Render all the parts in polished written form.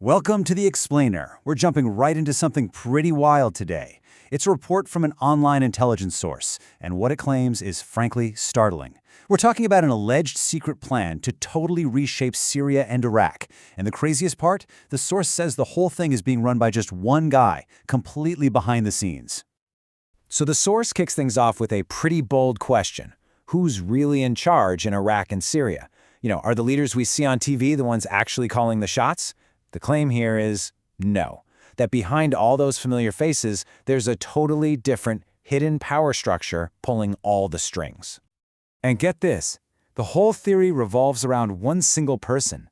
Welcome to The Explainer. We're jumping right into something pretty wild today. It's a report from an online intelligence source, and what it claims is frankly startling. We're talking about an alleged secret plan to totally reshape Syria and Iraq. And the craziest part? The source says the whole thing is being run by just one guy, completely behind the scenes. So the source kicks things off with a pretty bold question. Who's really in charge in Iraq and Syria? Are the leaders we see on TV the ones actually calling the shots? The claim here is no. That behind all those familiar faces, there's a totally different, hidden power structure pulling all the strings. And get this, the whole theory revolves around one single person.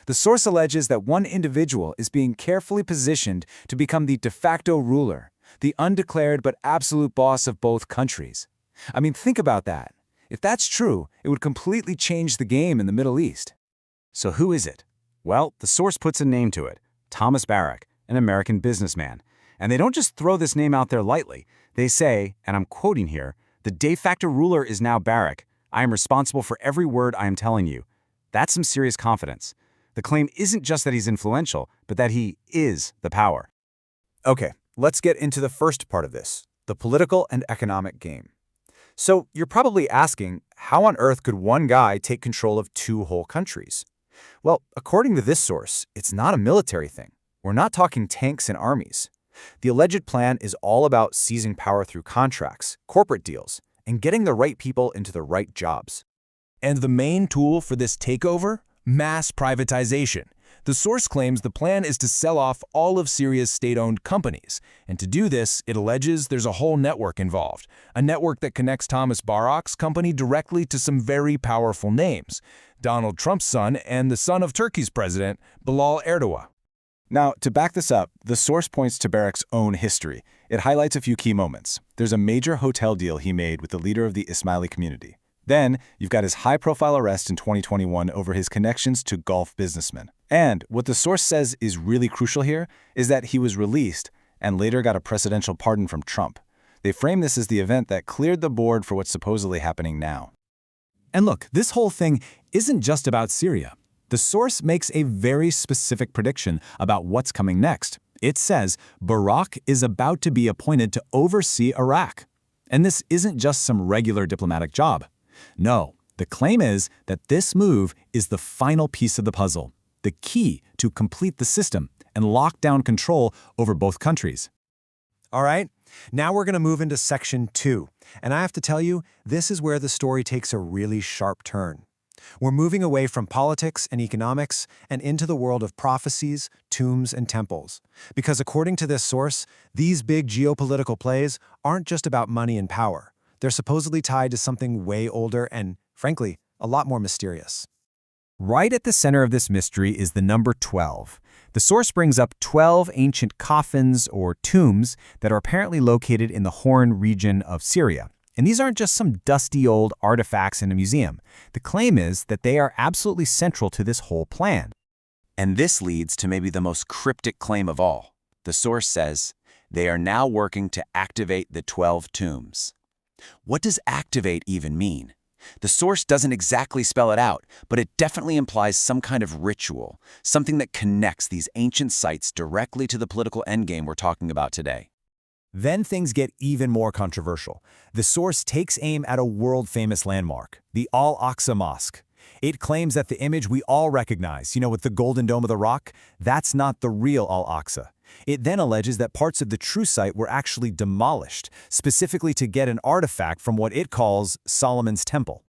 The source alleges that one individual is being carefully positioned to become the de facto ruler, the undeclared but absolute boss of both countries. Think about that. If that's true, it would completely change the game in the Middle East. So who is it? Well, the source puts a name to it, Thomas Barrack, an American businessman. And they don't just throw this name out there lightly. They say, and I'm quoting here, "The de facto ruler is now Barrack. I am responsible for every word I am telling you." That's some serious confidence. The claim isn't just that he's influential, but that he is the power. Okay, let's get into the first part of this, the political and economic game. So you're probably asking, how on earth could one guy take control of two whole countries? Well, according to this source, it's not a military thing. We're not talking tanks and armies. The alleged plan is all about seizing power through contracts, corporate deals, and getting the right people into the right jobs. And the main tool for this takeover? Mass privatization. The source claims the plan is to sell off all of Syria's state-owned companies. And to do this, it alleges there's a whole network involved, a network that connects Thomas Barrack's company directly to some very powerful names: Donald Trump's son and the son of Turkey's president, Bilal Erdogan. Now, to back this up, the source points to Barrack's own history. It highlights a few key moments. There's a major hotel deal he made with the leader of the Ismaili community. Then, you've got his high-profile arrest in 2021 over his connections to Gulf businessmen. And what the source says is really crucial here is that he was released and later got a presidential pardon from Trump. They frame this as the event that cleared the board for what's supposedly happening now. And look, this whole thing isn't just about Syria. The source makes a very specific prediction about what's coming next. It says Barrack is about to be appointed to oversee Iraq. And this isn't just some regular diplomatic job. No, the claim is that this move is the final piece of the puzzle, the key to complete the system and lock down control over both countries. All right, now we're going to move into section 2. And I have to tell you, this is where the story takes a really sharp turn. We're moving away from politics and economics and into the world of prophecies, tombs, and temples. Because according to this source, these big geopolitical plays aren't just about money and power. They're supposedly tied to something way older and, frankly, a lot more mysterious. Right at the center of this mystery is the number 12. The source brings up 12 ancient coffins or tombs that are apparently located in the Horn region of Syria. And these aren't just some dusty old artifacts in a museum. The claim is that they are absolutely central to this whole plan. And this leads to maybe the most cryptic claim of all. The source says, they are now working to activate the 12 tombs. What does activate even mean? The source doesn't exactly spell it out, but it definitely implies some kind of ritual, something that connects these ancient sites directly to the political endgame we're talking about today. Then things get even more controversial. The source takes aim at a world-famous landmark, the Al-Aqsa Mosque. It claims that the image we all recognize, with the golden dome of the rock, that's not the real Al-Aqsa. It then alleges that parts of the true site were actually demolished, specifically to get an artifact from what it calls Solomon's Temple.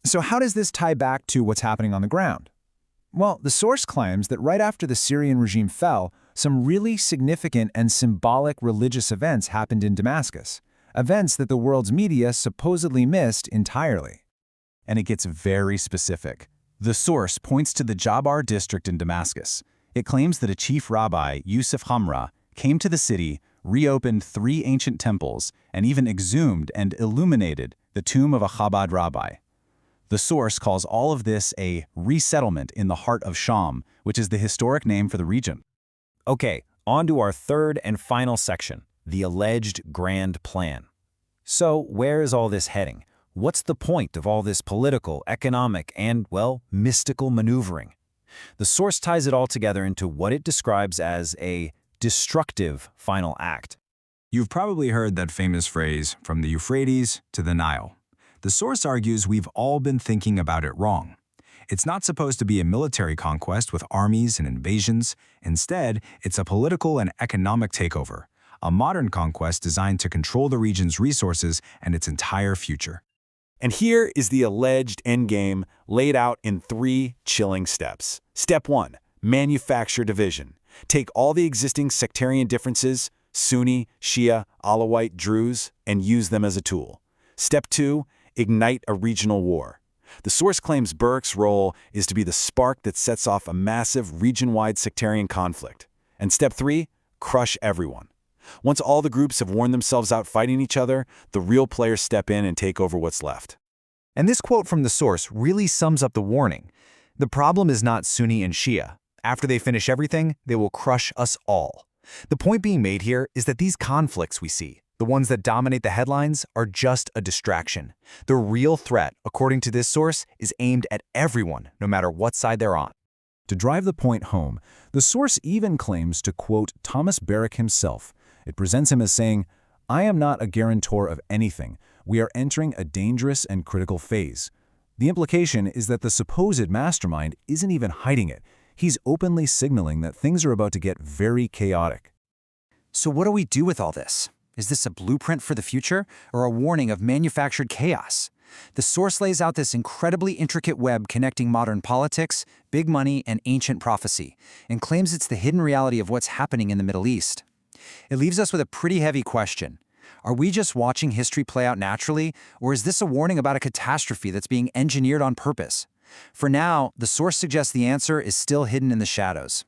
So how does this tie back to what's happening on the ground? Well, the source claims that right after the Syrian regime fell, some really significant and symbolic religious events happened in Damascus, events that the world's media supposedly missed entirely. And it gets very specific. The source points to the Jabar district in Damascus. It claims that a chief rabbi, Yusuf Hamra, came to the city, reopened 3 ancient temples, and even exhumed and illuminated the tomb of a Chabad rabbi. The source calls all of this a resettlement in the heart of Sham, which is the historic name for the region. Okay, on to our third and final section, the alleged grand plan. So where is all this heading? What's the point of all this political, economic, and, well, mystical maneuvering? The source ties it all together into what it describes as a destructive final act. You've probably heard that famous phrase, from the Euphrates to the Nile. The source argues we've all been thinking about it wrong. It's not supposed to be a military conquest with armies and invasions. Instead, it's a political and economic takeover, a modern conquest designed to control the region's resources and its entire future. And here is the alleged endgame laid out in 3 chilling steps. Step 1, manufacture division. Take all the existing sectarian differences, Sunni, Shia, Alawite, Druze, and use them as a tool. Step 2, ignite a regional war. The source claims Burke's role is to be the spark that sets off a massive region-wide sectarian conflict. And step 3, crush everyone. Once all the groups have worn themselves out fighting each other, the real players step in and take over what's left. And this quote from the source really sums up the warning. The problem is not Sunni and Shia. After they finish everything, they will crush us all. The point being made here is that these conflicts we see, the ones that dominate the headlines, are just a distraction. The real threat, according to this source, is aimed at everyone, no matter what side they're on. To drive the point home, the source even claims to quote Thomas Barrack himself. It presents him as saying, "I am not a guarantor of anything. We are entering a dangerous and critical phase." The implication is that the supposed mastermind isn't even hiding it. He's openly signaling that things are about to get very chaotic. So what do we do with all this? Is this a blueprint for the future or a warning of manufactured chaos? The source lays out this incredibly intricate web connecting modern politics, big money, and ancient prophecy, and claims it's the hidden reality of what's happening in the Middle East. It leaves us with a pretty heavy question. Are we just watching history play out naturally, or is this a warning about a catastrophe that's being engineered on purpose? For now, the source suggests the answer is still hidden in the shadows.